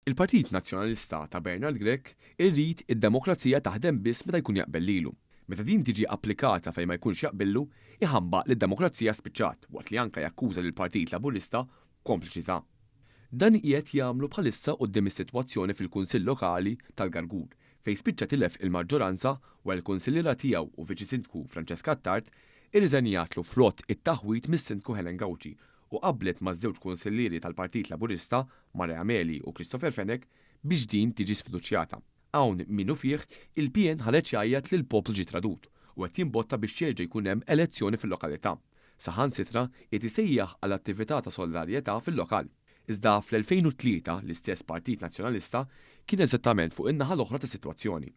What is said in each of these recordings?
Il-Partit Nazzjonalista ta' Bernard Grech irrid id-demokrazija taħdem biss meta jkun jaqbel lilu. Meta din tiġi applikata fejn ma jkunx jaqbillu, iħambaq li d-demokrazija spiċċat waqt li anke jakkuża lill-Partit Laburista kompliċità. Dan qiegħed jagħmlu bħalissa quddiem is-sitwazzjoni fil-Kunsill Lokali tal-Gargur fejn spiċċa tilef il-maġġoranza wara l-Kunsillira tiegħu u Viċi Sindku Franceska Attard irriżenjatlu frott it-taħwit mis-Sindku Helen Gawci u qablet maż-żewġ kunsillieri tal-Partit Laburista Mara Ameli u Christopher Fenech biex din tiġi sfiduċjata. Hawn minnu fih il-PN ħareġ jgħid li l-poplu ġie tradut u qed jimbotta biex jerġa' jkun hemm elezzjoni fil-lokalità. Saħansitra qed isejjaħ għal attività ta' solidarjetà fil-lokal. Iżda fl-2003 l-istess Partit Nazzjonalista kien eżattament fuq in-naħa l-oħra tas-sitwazzjoni.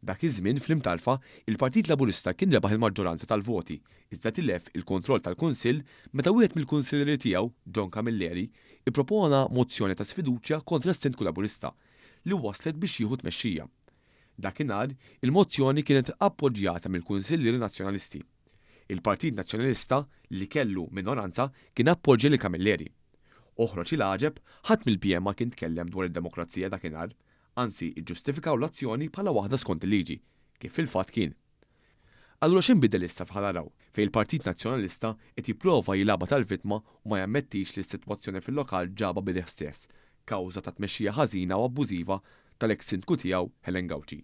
Dak iż-żmien fl-imtarfa il-Partit Laburista kien rebaħ il-maġġoranza tal-voti, iżda tilef il-kontroll tal-Kunsill meta wieħed mill-kunsillieri tiegħu, John Camilleri, ippropona mozzjoni ta' sfiduċja kontra s-Sindku Laburista li waslet biex jieħu tmexxija. Dakinhar il-mozzjoni kienet appoġġjata mill-Kunsillieri Nazzjonalisti. Il-Partit Nazzjonalista li kellu minoranza kien appoġġja lil Camilleri. Oħroġ il-għaġeb ħadd mill-PM ma kien tkellem dwar id-demokrazija dakinhar, anzi iġġustifikaw l-azzjoni bħala waħda skont il-liġi, kif fil-fatt kien. Allura x'inbidel issa f'ħalaraw fejn il-Partit Nazzjonalista qed jipprova jilagħba tal-vittma u ma jammettix li s-sitwazzjoni fil-lokal ġaba bideh stess, kawża ta' tmexxija ħażina u abbużiva tal-eks sindku tiegħu Helen Gawci.